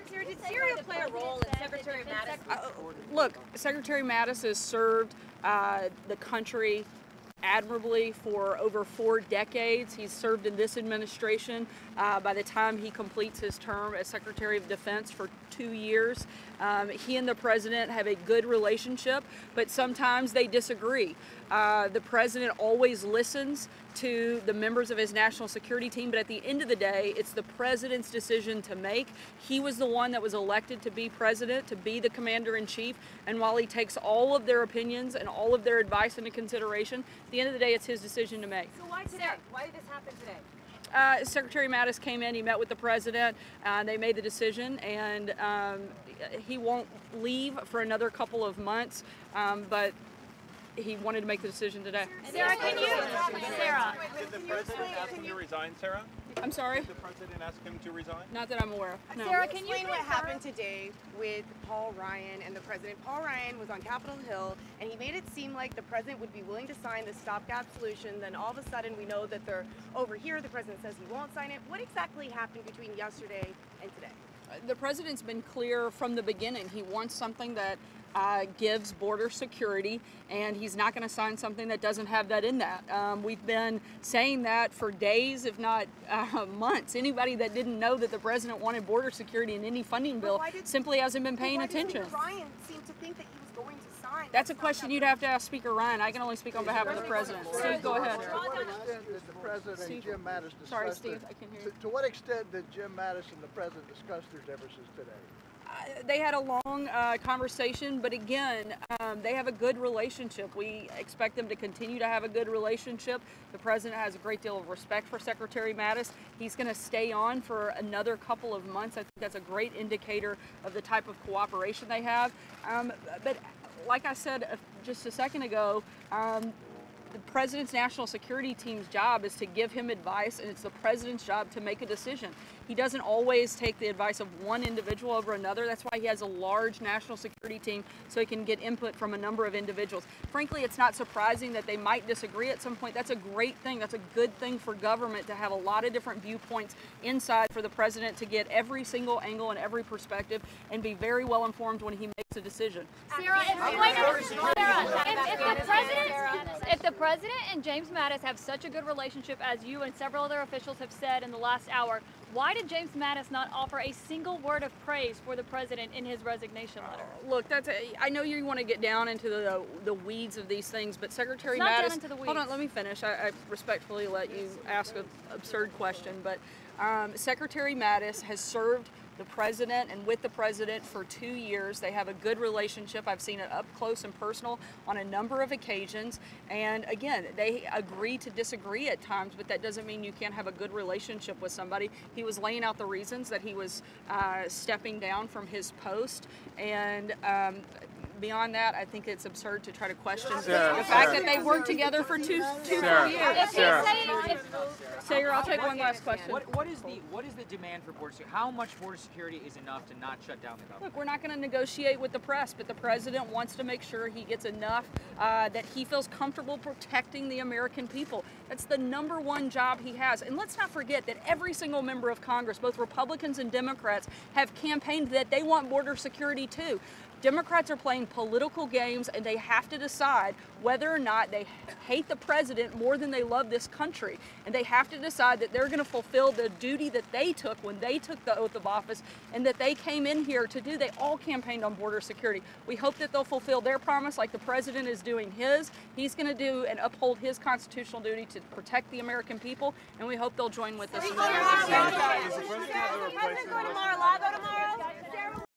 Sarah, did Syria play a role in Secretary Mattis? Look, Secretary Mattis has served the country admirably for over 4 decades. He's served in this administration by the time he completes his term as Secretary of Defense for 2 years. He and the president have a good relationship, but sometimes they disagree. The president always listens to the members of his national security team, but at the end of the day, it's the president's decision to make. He was the one that was elected to be president, to be the commander-in-chief, and while he takes all of their opinions and all of their advice into consideration, at the end of the day, it's his decision to make. So why today? Why did this happen today? Secretary Mattis came in, he met with the president, they made the decision, and he won't leave for another couple of months, but he wanted to make the decision today. Sarah, can you? Sarah. Did the president ask him to resign, Sarah? I'm sorry? Did the president ask him to resign? Not that I'm aware of. No. Sarah, can you explain what happened today with Paul Ryan and the president? Paul Ryan was on Capitol Hill, and he made it seem like the president would be willing to sign the stopgap solution. Then all of a sudden, we know that they're over here. The president says he won't sign it. What exactly happened between yesterday and today? The president's been clear from the beginning. He wants something that gives border security, and he's not going to sign something that doesn't have that in that. We've been saying that for days, if not months. Anybody that didn't know that the president wanted border security in any funding bill simply hasn't been paying attention. Speaker Ryan seemed to think that he was going to sign. That's a question you'd have to ask Speaker Ryan. I can only speak on behalf of the president. Steve, go ahead. To what extent did the president and Jim Mattis discuss Sorry, Steve, I can hear you. To what extent did Jim Mattis and the president discuss their differences today? They had a long conversation, but again, they have a good relationship. We expect them to continue to have a good relationship. The president has a great deal of respect for Secretary Mattis. He's going to stay on for another couple of months. I think that's a great indicator of the type of cooperation they have. But like I said just a second ago, the president's national security team's job is to give him advice, and it's the president's job to make a decision. He doesn't always take the advice of one individual over another. That's why he has a large national security team, so he can get input from a number of individuals. Frankly, it's not surprising that they might disagree at some point. That's a great thing. That's a good thing for government to have a lot of different viewpoints inside for the president to get every single angle and every perspective and be very well informed when he makes a decision. Sarah, if the president and James Mattis have such a good relationship as you and several other officials have said in the last hour, why did James Mattis not offer a single word of praise for the president in his resignation letter? Look, I know you want to get down into the weeds of these things, but Secretary Mattis. Mattis. Down into the weeds. Hold on, let me finish. I respectfully let you ask an absurd question, but Secretary Mattis has served the president and with the president for 2 years. They have a good relationship. I've seen it up close and personal on a number of occasions. And again, they agree to disagree at times, but that doesn't mean you can't have a good relationship with somebody. He was laying out the reasons that he was stepping down from his post. And beyond that, I think it's absurd to try to question the fact that they worked together for two full years. Sarah, I'll take one last question. What is the demand for border security? How much border security is enough to not shut down the government? Look, we're not going to negotiate with the press, but the president wants to make sure he gets enough that he feels comfortable protecting the American people. That's the #1 job he has. And let's not forget that every single member of Congress, both Republicans and Democrats, have campaigned that they want border security too. Democrats are playing political games, and they have to decide whether or not they hate the president more than they love this country. And they have to decide that they're going to fulfill the duty that they took when they took the oath of office and that they came in here to do. They all campaigned on border security. We hope that they'll fulfill their promise like the president is doing his. He's going to do and uphold his constitutional duty to protect the American people, and we hope they'll join with us. Is the president going to Mar-a-Lago tomorrow?